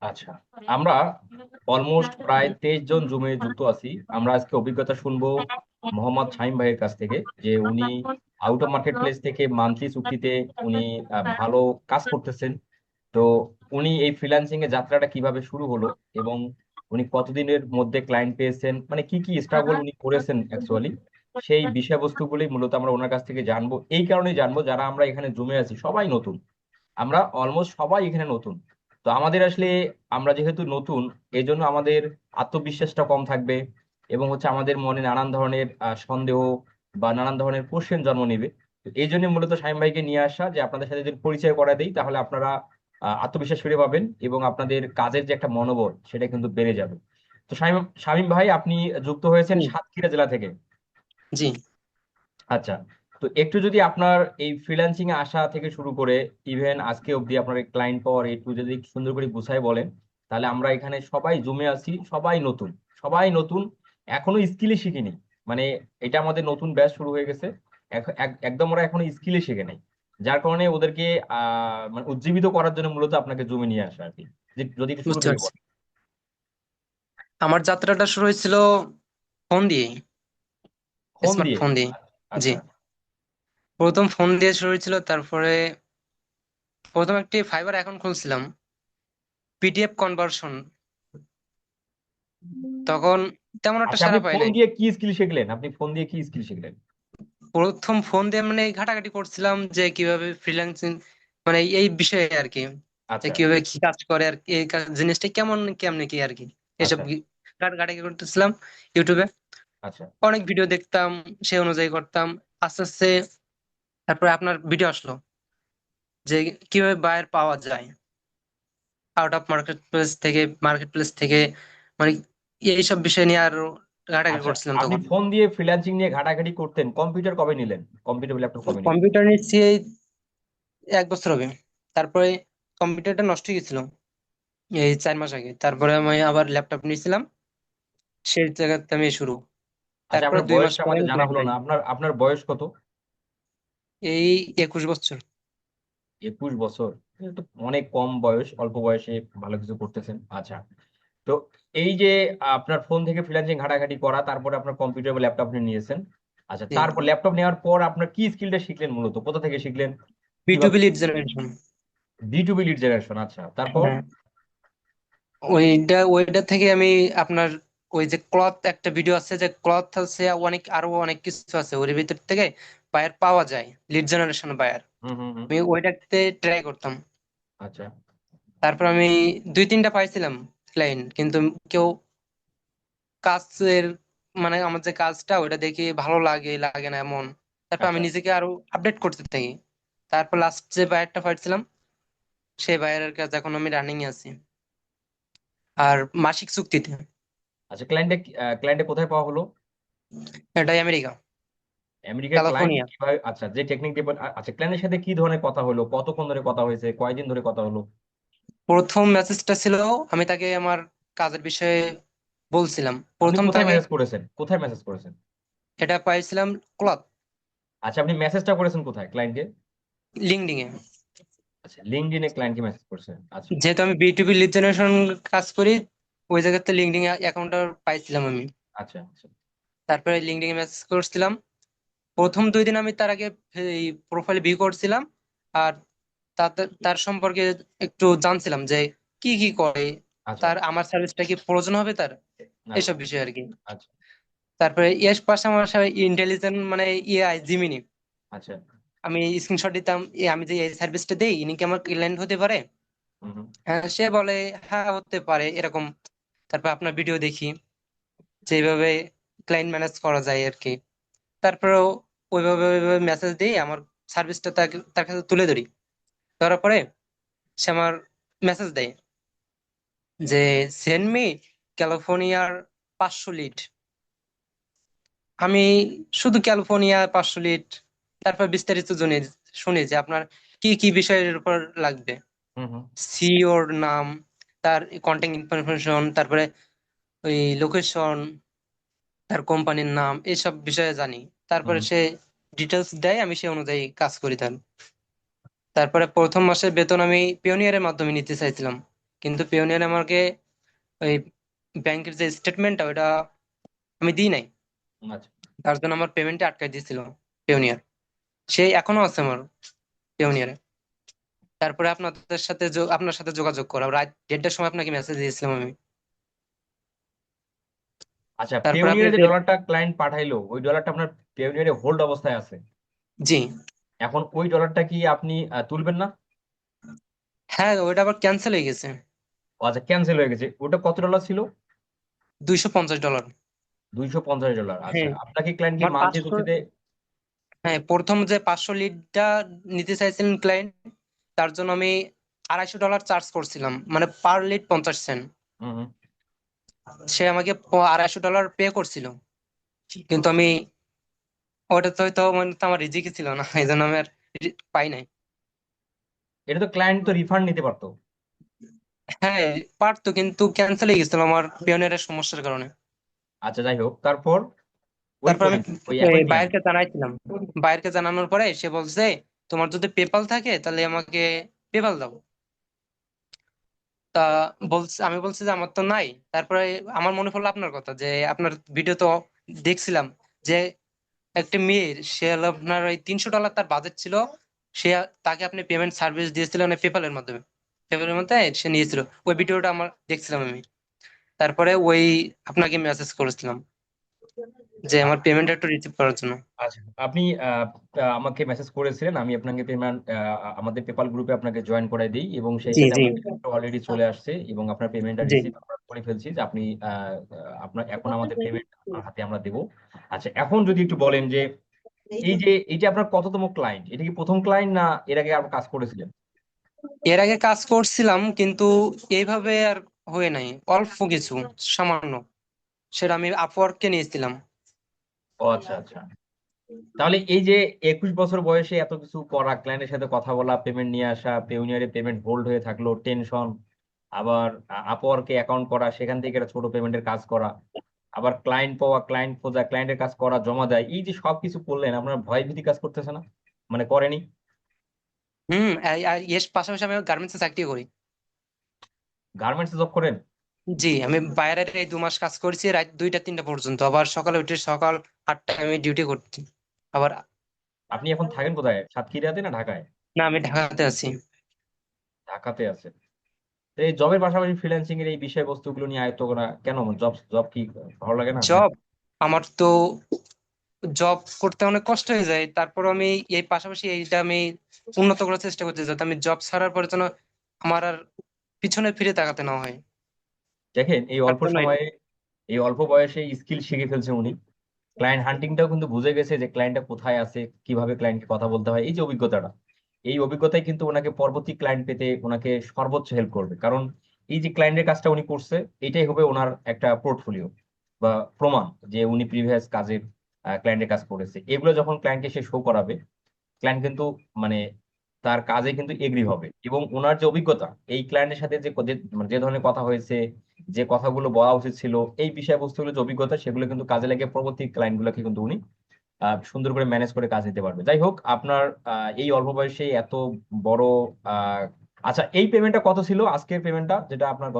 আচ্ছা, আমরা অলমোস্ট প্রায় 23 জন জুমে যুক্ত আছি। আমরা আজকে অভিজ্ঞতা শুনবো মোহাম্মদ শামীম ভাইয়ের কাছ থেকে, যে উনি আউট অফ মার্কেট প্লেস থেকে মান্থলি চুক্তিতে উনি ভালো কাজ করতেছেন। তো উনি এই ফ্রিল্যান্সিং এর যাত্রাটা কিভাবে শুরু হলো এবং উনি কতদিনের মধ্যে ক্লায়েন্ট পেয়েছেন, মানে কি কি স্ট্রাগল উনি করেছেন অ্যাকচুয়ালি, সেই বিষয়বস্তুগুলি মূলত আমরা ওনার কাছ থেকে জানবো। এই কারণেই জানবো, যারা আমরা এখানে জুমে আছি সবাই নতুন, আমরা অলমোস্ট সবাই এখানে নতুন। তো আমাদের আসলে, আমরা যেহেতু নতুন, এই জন্য আমাদের আত্মবিশ্বাসটা কম থাকবে এবং হচ্ছে আমাদের মনে নানান ধরনের সন্দেহ বা নানান ধরনের কোশ্চেন জন্ম নেবে। তো এই জন্য মূলত শামীম ভাইকে নিয়ে আসা, যে আপনাদের সাথে যদি পরিচয় করা দেই তাহলে আপনারা আত্মবিশ্বাস ফিরে পাবেন এবং আপনাদের কাজের যে একটা মনোবল সেটা কিন্তু বেড়ে যাবে। তো শামীম শামীম ভাই, আপনি যুক্ত হয়েছেন জি। সাতক্ষীরা জেলা থেকে। জি। আচ্ছা, তো একটু যদি আপনার এই ফ্রিল্যান্সিং এ আসা থেকে শুরু করে ইভেন আজকে অবধি আপনার ক্লায়েন্ট পাওয়ার একটু যদি সুন্দর করে গুছাই বলেন, তাহলে আমরা এখানে সবাই জুমে আছি, সবাই নতুন, সবাই নতুন, এখনো স্কিলই শিখিনি। মানে এটা আমাদের নতুন ব্যাচ শুরু হয়ে গেছে, একদম ওরা এখনো স্কিলই শিখে নাই। যার কারণে ওদেরকে মানে উজ্জীবিত করার জন্য মূলত আপনাকে জুমে নিয়ে আসা আর কি। যদি একটু শুরু বুঝতে থেকে পারছি। বলেন। আমার যাত্রাটা শুরু হয়েছিল ফোন দিয়ে, ফোন দিয়ে? স্মার্টফোন দিয়ে। জি। আচ্ছা। প্রথম ফোন দিয়ে শুরু হয়েছিল, তারপরে প্রথম একটি ফাইবার অ্যাকাউন্ট খুলছিলাম, পিডিএফ কনভার্সন। তখন তেমন একটা আচ্ছা, আপনি সাড়া পাই ফোন নাই। দিয়ে কি স্কিল শিখলেন? আপনি ফোন দিয়ে কি স্কিল শিখলেন? প্রথম ফোন দিয়ে মানে ঘাটাঘাটি করছিলাম যে কিভাবে ফ্রিল্যান্সিং, মানে এই বিষয়ে আর কি, যে আচ্ছা। কিভাবে কি কাজ করে আর কি, এই জিনিসটা কেমন কেমনে কি আর কি, এসব আচ্ছা। ঘাটাঘাটি করতেছিলাম ইউটিউবে। আচ্ছা। অনেক ভিডিও দেখতাম, সে অনুযায়ী করতাম। আস্তে আস্তে তারপরে আপনার ভিডিও আসলো যে কিভাবে বায়ার পাওয়া যায় আউট অফ মার্কেট প্লেস থেকে, মানে এইসব বিষয় নিয়ে আরো ঘাটাঘাটি আচ্ছা, করছিলাম আপনি তখন। ফোন দিয়ে ফ্রিল্যান্সিং নিয়ে ঘাটাঘাটি করতেন, কম্পিউটার কবে নিলেন? কম্পিউটার ল্যাপটপ কবে নিলেন? কম্পিউটার নিচ্ছি এই 1 বছর হবে। তারপরে কম্পিউটারটা নষ্ট হয়ে গেছিল এই 4 মাস আগে, তারপরে আমি আবার ল্যাপটপ নিয়েছিলাম, সেই জায়গাতে আমি শুরু। আচ্ছা, তারপরে আপনার 2 মাস বয়সটা পরে আমাদের আমি জানা ক্লায়েন্ট হলো পাই। না। আপনার আপনার বয়স কত? এই 21 বছর। 21 বছর? এটা তো অনেক কম বয়স, অল্প বয়সে ভালো কিছু করতেছেন। আচ্ছা, তো এই যে আপনার ফোন থেকে ফ্রিল্যান্সিং ঘাটাঘাটি করা, তারপরে আপনার কম্পিউটার বা ল্যাপটপ আপনি নিয়েছেন। আচ্ছা, তারপর ল্যাপটপ নেওয়ার পর আপনার কি স্কিলটা শিখলেন, মূলত কোথা থেকে শিখলেন, কিভাবে বি টু বি লিড শিখলেন? জেনারেশন। B2B লিড জেনারেশন, আচ্ছা, তারপর? ওইটা থেকে আমি আপনার ওই যে ক্লথ একটা ভিডিও আছে, যে ক্লথ আছে, আরো অনেক কিছু আছে ওর ভিতর থেকে বায়ার পাওয়া যায়, লিড জেনারেশন বায়ার। হুম, হুম, হুম। আমি ওইটাতে ট্রাই করতাম। আচ্ছা। তারপর আমি 2-3টা পাইছিলাম ক্লায়েন্ট, কিন্তু কেউ কাজের, মানে আমার যে কাজটা ওইটা দেখে ভালো লাগে লাগে না এমন। তারপর আমি আচ্ছা। নিজেকে আরো আপডেট করতে থাকি। তারপর লাস্ট যে বায়ারটা পাইছিলাম, সেই বায়ারের কাজ এখন আমি রানিং আছি, আর মাসিক চুক্তিতে। আচ্ছা, ক্লায়েন্টে কোথায় পাওয়া হলো? এটাই আমেরিকা, আমেরিকার ক্লায়েন্ট ক্যালিফোর্নিয়া। কিভাবে? আচ্ছা, যে টেকনিক দিয়ে আচ্ছা, ক্লায়েন্টের সাথে কি ধরনের কথা হলো, কতক্ষণ ধরে কথা হয়েছে, কয়দিন ধরে কথা হলো? প্রথম মেসেজটা ছিল, আমি তাকে আমার কাজের বিষয়ে বলছিলাম আপনি প্রথম কোথায় তাকে। মেসেজ করেছেন, কোথায় মেসেজ করেছেন? এটা পাইছিলাম ক্লথ, আচ্ছা, আপনি মেসেজটা করেছেন কোথায় ক্লায়েন্টকে? লিঙ্কডিন এ। আচ্ছা, লিঙ্কডইনে ক্লায়েন্টকে মেসেজ করেছেন, আচ্ছা। যেহেতু আমি বি2বি লিড জেনারেশন কাজ করি, ওই জায়গাতে লিঙ্কডিন অ্যাকাউন্টটা পাইছিলাম আমি। আচ্ছা। আচ্ছা। তারপরে লিঙ্কডিন মেসেজ করছিলাম। প্রথম 2 দিন আমি তার আগে এই প্রোফাইল ভিউ করছিলাম, আর তার সম্পর্কে একটু জানছিলাম যে কি কি করে, আচ্ছা। তার আমার সার্ভিসটা কি প্রয়োজন হবে তার, আচ্ছা। এইসব বিষয় আর কি। আচ্ছা। তারপরে এর পাশাপাশি ইন্টেলিজেন্ট মানে এআই জিমিনি, আচ্ছা। আমি স্ক্রিনশট দিতাম, আমি যে এই সার্ভিসটা দেই ইনি কি আমার ক্লায়েন্ট হতে পারে। হুম, হুম। হ্যাঁ, সে বলে হ্যাঁ হতে পারে এরকম। তারপর আপনার ভিডিও দেখি যেভাবে ক্লায়েন্ট ম্যানেজ করা যায় আর কি। তারপরেও ওইভাবে মেসেজ দিই, আমার সার্ভিসটা তার কাছে তুলে ধরি। ধরার পরে সে আমার মেসেজ দেয় যে সেন্ড মি ক্যালিফোর্নিয়ার 500 লিড। আমি শুধু ক্যালিফোর্নিয়া 500 লিড, তারপর বিস্তারিত শুনি যে আপনার কি কি বিষয়ের উপর লাগবে, হুম, হুম। সিওর নাম, তার কন্ট্যাক্ট ইনফরমেশন, তারপরে ওই লোকেশন, তার কোম্পানির নাম, এইসব বিষয়ে জানি। হুম, তারপরে হুম। সে ডিটেলস দেয়, আমি সে অনুযায়ী কাজ করি তার। তারপরে প্রথম মাসের বেতন আমি পিওনিয়ারের মাধ্যমে নিতে চাইছিলাম। কিন্তু পিওনিয়ার আমাকে ওই ব্যাংকের যে স্টেটমেন্টটা ওটা আমি দিই নাই। আচ্ছা তার জন্য আমার পেমেন্টে আটকাই দিয়েছিল পিওনিয়ার। সেই এখনো আছে আমার পিওনিয়ারে। তারপরে আপনার সাথে যোগাযোগ করা, রাত 1:30টার সময় আপনাকে মেসেজ দিয়েছিলাম আমি। আচ্ছা, তারপরে আপনি পেওনিয়ারে যে যে, ডলারটা ক্লায়েন্ট পাঠাইলো ওই ডলারটা আপনার পেওনিয়ারে হোল্ড অবস্থায় আছে। জি, এখন ওই ডলারটা কি আপনি তুলবেন না? হ্যাঁ ওইটা আবার ক্যান্সেল হয়ে গেছে। ও আচ্ছা, ক্যান্সেল হয়ে গেছে। ওটা কত ডলার ছিল? $250। 250 ডলার। আচ্ছা, হ্যাঁ, আপনাকে ক্লায়েন্ট কি আমার মান্থলি 500, চুক্তিতে? হ্যাঁ প্রথম যে 500 লিডটা নিতে চাইছিলেন ক্লায়েন্ট, তার জন্য আমি $250 চার্জ করছিলাম, মানে পার লিড 50 সেন্ট। হুম হুম। সে আমাকে $250 পে করছিল, কিন্তু আমি ওটা তো হয়তো মানে তো আমার রিজিকই ছিল না, এই জন্য আমি আর পাই নাই। এটা তো ক্লায়েন্ট তো রিফান্ড নিতে পারতো। হ্যাঁ পারতো, কিন্তু ক্যান্সেল হয়ে গেছিল আমার পিওনিয়ারের সমস্যার কারণে। আচ্ছা, যাই হোক, তারপর ওই তারপর আমি ক্লায়েন্ট, ওই একই ক্লায়েন্ট। বায়ারকে জানাইছিলাম। বায়ারকে জানানোর পরে সে বলছে, তোমার যদি পেপাল থাকে তাহলে আমাকে পেপাল দাও। তা আমি বলছি যে আমার তো নাই। তারপরে আমার মনে পড়লো আপনার কথা, যে আপনার ভিডিও তো দেখছিলাম, যে একটা মেয়ের, সে হলো আপনার ওই $300 তার বাজেট ছিল। সে, তাকে আপনি পেমেন্ট সার্ভিস দিয়েছিলেন পেপালের মাধ্যমে। পেপালের মধ্যে সে নিয়েছিল, ওই ভিডিওটা আমার দেখছিলাম আমি। তারপরে ওই আপনাকে মেসেজ করেছিলাম যে আমার পেমেন্ট একটু রিসিভ করার জন্য। আচ্ছা, আপনি আমাকে মেসেজ করেছিলেন, আমি আপনাকে পেমেন্ট আমাদের পেপাল গ্রুপে আপনাকে জয়েন করাই দিই এবং সেই জি সাথে জি আপনার পেমেন্ট অলরেডি চলে আসছে এবং আপনার পেমেন্টটা জি। রিসিভ আমরা করে ফেলছি, যে আপনি আপনার এখন আমাদের পেমেন্ট আপনার হাতে আমরা দেবো। আচ্ছা, এখন যদি একটু বলেন যে এই যে আপনার কততম ক্লায়েন্ট, এটা কি প্রথম ক্লায়েন্ট না এর আগে আর কাজ করেছিলেন? এর আগে কাজ করছিলাম, কিন্তু এইভাবে আর হয়ে নাই, অল্প কিছু, সামান্য। সেটা আমি আপওয়ার্ককে নিয়েছিলাম। ও আচ্ছা আচ্ছা। তাহলে এই যে 21 বছর বয়সে এত কিছু করা, ক্লায়েন্টের সাথে কথা বলা, পেমেন্ট নিয়ে আসা, পেউনিয়ারে পেমেন্ট হোল্ড হয়ে থাকলো, টেনশন, আবার আপওয়ার্কে অ্যাকাউন্ট করা, সেখান থেকে একটা ছোট পেমেন্টের কাজ করা, আবার ক্লায়েন্ট পাওয়া, ক্লায়েন্ট খোঁজা, ক্লায়েন্টের কাজ করা, জমা দেয়, এই যে সবকিছু করলেন, আপনার ভয় ভীতি কাজ করতেছে না? মানে করেনি? আর এর পাশাপাশি আমি গার্মেন্টসে চাকরি করি। গার্মেন্টসে জব করেন? জি, আমি বাইরের এই 2 মাস কাজ করছি, রাত 2টা 3টা পর্যন্ত, আবার সকালে উঠে সকাল 8টায় আমি ডিউটি করছি। আবার, আপনি এখন থাকেন কোথায়, সাতক্ষীরাতে না ঢাকায়? না আমি ঢাকাতে আছি। ঢাকাতে আছেন। তো এই জবের পাশাপাশি ফ্রিল্যান্সিং এর এই বিষয়বস্তুগুলো নিয়ে আয়ত্ত করা কেন? জব জব কি ভালো লাগে না জব, নাকি? আমার তো জব করতে অনেক কষ্ট হয়ে যায়, তারপর আমি এই পাশাপাশি এইটা আমি উন্নত করার চেষ্টা করছি, যাতে আমি জব ছাড়ার পরে যেন আমার আর পিছনে ফিরে তাকাতে না হয়। দেখেন, এই তার অল্প জন্য সময়ে, এই অল্প বয়সে স্কিল শিখে ফেলছে উনি। ক্লায়েন্ট হান্টিংটাও কিন্তু বুঝে গেছে যে ক্লায়েন্টটা কোথায় আছে, কিভাবে ক্লায়েন্টকে কথা বলতে হয়, এই যে অভিজ্ঞতাটা, এই অভিজ্ঞতাই কিন্তু ওনাকে পরবর্তী ক্লায়েন্ট পেতে ওনাকে সর্বোচ্চ হেল্প করবে। কারণ এই যে ক্লায়েন্টের কাজটা উনি করছে, এটাই হবে ওনার একটা পোর্টফোলিও বা প্রমাণ যে উনি প্রিভিয়াস কাজের ক্লায়েন্টের কাজ করেছে। এগুলো যখন ক্লায়েন্টকে সে শো করাবে, ক্লায়েন্ট কিন্তু মানে তার কাজে কিন্তু এগ্রি হবে এবং ওনার যে অভিজ্ঞতা, এই ক্লায়েন্টের সাথে মানে যে ধরনের কথা হয়েছে, যে কথাগুলো বলা উচিত ছিল, এই বিষয়বস্তুগুলো যে অভিজ্ঞতা, সেগুলো কিন্তু কাজে লাগে পরবর্তী ক্লায়েন্ট গুলোকে কিন্তু উনি সুন্দর করে ম্যানেজ করে কাজ নিতে পারবে। যাই হোক, আপনার এই অল্প বয়সে এত বড় আহ, আচ্ছা, এই পেমেন্টটা কত ছিল, আজকের পেমেন্টটা যেটা আপনার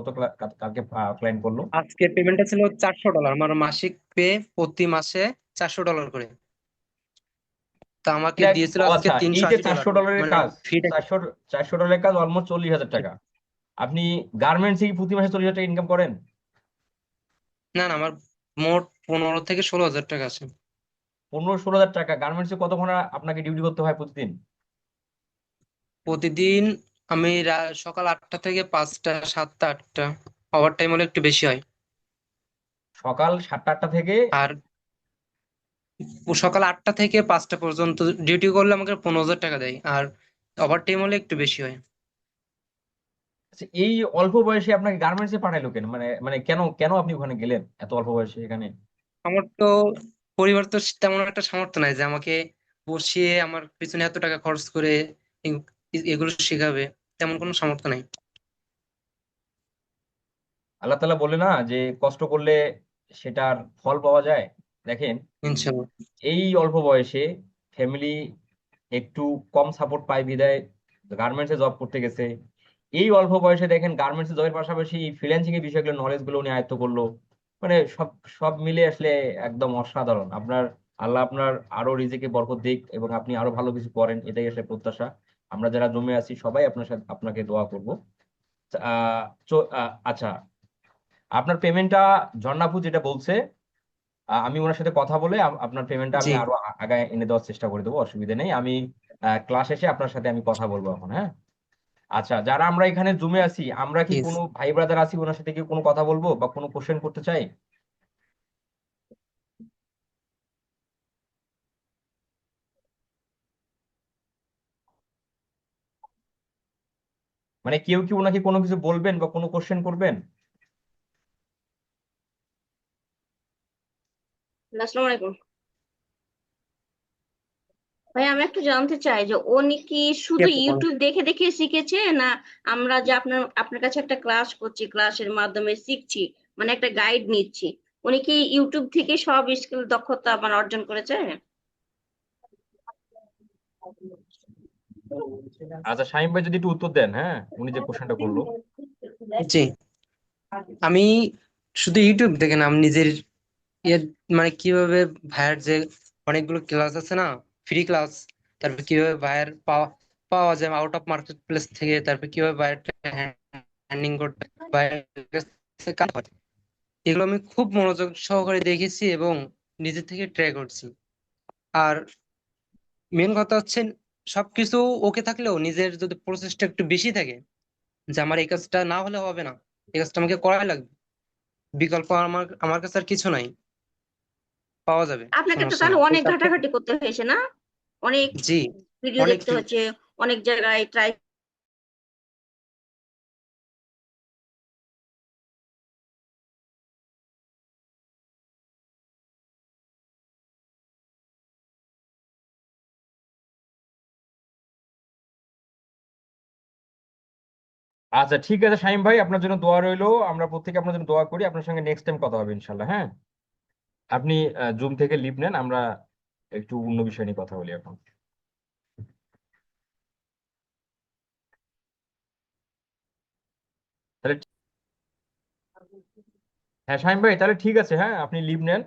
কালকে ক্লায়েন্ট করলো? আজকের পেমেন্টটা ছিল $400, আমার মাসিক পে প্রতি মাসে $400 করে। তা আমাকে এটা দিয়েছিল ও আজকে আচ্ছা, এই তিনশো যে আশি চারশো ডলার ডলারের মানে কাজ, ফিটা। 400 400 ডলারের কাজ অলমোস্ট 40,000 টাকা। আপনি গার্মেন্টস কি প্রতি মাসে 40,000 টাকা ইনকাম করেন? না না, আমার মোট 15 থেকে 16 হাজার টাকা আছে। 15 16 হাজার টাকা? গার্মেন্টসে কত ঘন্টা আপনাকে ডিউটি করতে হয় প্রতিদিন? প্রতিদিন আমি সকাল 8টা থেকে 5টা, 7টা 8টা, ওভার টাইম হলে একটু বেশি হয়। সকাল 7টা 8টা থেকে? আর সকাল 8টা থেকে 5টা পর্যন্ত ডিউটি করলে আমাকে 15 হাজার টাকা দেয়, আর ওভার টাইম হলে একটু বেশি হয়। আচ্ছা, এই অল্প বয়সে আপনাকে গার্মেন্টসে পাঠাইলো কেন? মানে মানে কেন কেন আপনি ওখানে গেলেন এত অল্প বয়সে এখানে? আমার তো পরিবার তো তেমন একটা সামর্থ্য নাই যে আমাকে বসিয়ে আমার পিছনে এত টাকা খরচ করে এগুলো শেখাবে, তেমন কোনো সামর্থ্য নাই। আল্লাহ তাআলা বলে না যে কষ্ট করলে সেটার ফল পাওয়া যায়? দেখেন, ইনশাল্লাহ। এই অল্প বয়সে ফ্যামিলি একটু কম সাপোর্ট পায় বিধায় গার্মেন্টসে জব করতে গেছে। এই অল্প বয়সে দেখেন গার্মেন্টস জবের পাশাপাশি ফ্রিল্যান্সিং এর বিষয়গুলো নলেজ গুলো উনি আয়ত্ত করলো। মানে সব সব মিলে আসলে একদম অসাধারণ। আপনার আল্লাহ আপনার আরো রিজিকে বরকত দিক এবং আপনি আরো ভালো কিছু করেন, এটাই আসলে প্রত্যাশা। আমরা যারা জমে আছি সবাই আপনার সাথে আপনাকে দোয়া করবো। আচ্ছা, আপনার পেমেন্টটা ঝর্ণাপু যেটা বলছে, আমি ওনার সাথে কথা বলে আপনার পেমেন্টটা জি আমি আরো আগায় এনে দেওয়ার চেষ্টা করে দেবো, অসুবিধা নেই। আমি ক্লাস শেষে আপনার সাথে আমি কথা বলবো এখন, হ্যাঁ? আচ্ছা, যারা আমরা এখানে জুমে আছি, আমরা কি ঠিক কোনো আছে। ভাই ব্রাদার আছি ওনার সাথে কি কোনো কথা বলবো বা কোনো কোশ্চেন করতে চাই? মানে কেউ কি ওনাকে কোনো কিছু বলবেন বা কোনো কোশ্চেন করবেন? আসসালামু আলাইকুম। ভাই আমি একটু জানতে চাই যে উনি কি কি শুধু আপু বলেন। ইউটিউব দেখে দেখে শিখেছে, না আমরা যে আপনার আপনার কাছে একটা ক্লাস করছি, ক্লাসের মাধ্যমে শিখছি, মানে একটা গাইড নিচ্ছি, উনি কি ইউটিউব থেকে সব স্কিল দক্ষতা মানে অর্জন করেছে? আচ্ছা, শাহিম ভাই যদি একটু উত্তর দেন, হ্যাঁ, উনি যে কোশ্চেনটা করলো। জি, আমি শুধু ইউটিউব দেখে না, আমি নিজের ইয়ে মানে কিভাবে ভাইয়ের যে অনেকগুলো ক্লাস আছে না, ফ্রি ক্লাস, তারপর কিভাবে ভাইয়ের পাওয়া পাওয়া যায় আউট অফ মার্কেট প্লেস থেকে, তারপর কিভাবে ভাইয়ের হ্যান্ডিং করতে ভাইয়ের কাছে কাজ হয়, এগুলো আমি খুব মনোযোগ সহকারে দেখেছি এবং নিজে থেকে ট্রাই করছি। আর মেন কথা হচ্ছে সবকিছু ওকে থাকলেও নিজের যদি প্রসেসটা একটু বেশি থাকে, যে আমার এই কাজটা না হলে হবে না, এই কাজটা আমাকে করাই লাগবে, বিকল্প আমার আমার কাছে আর কিছু নাই, পাওয়া যাবে, আপনাকে তো সমস্যা তাহলে নেই এই অনেক কাজটা। ঘাটাঘাটি করতে হয়েছে না? অনেক জি, ভিডিও অনেক দেখতে হচ্ছে, অনেক জায়গায় ট্রাই। আচ্ছা, ঠিক আছে শাহিম ভাই, আপনার জন্য দোয়া রইলো। আমরা প্রত্যেকে আপনার জন্য দোয়া করি। আপনার সঙ্গে নেক্সট টাইম কথা হবে ইনশাল্লাহ, হ্যাঁ? আপনি জুম থেকে লিভ নেন, আমরা একটু অন্য বিষয় নিয়ে কথা বলি এখন। তাহলে হ্যাঁ শাহিম ভাই, তাহলে ঠিক আছে, হ্যাঁ, আপনি লিভ নেন।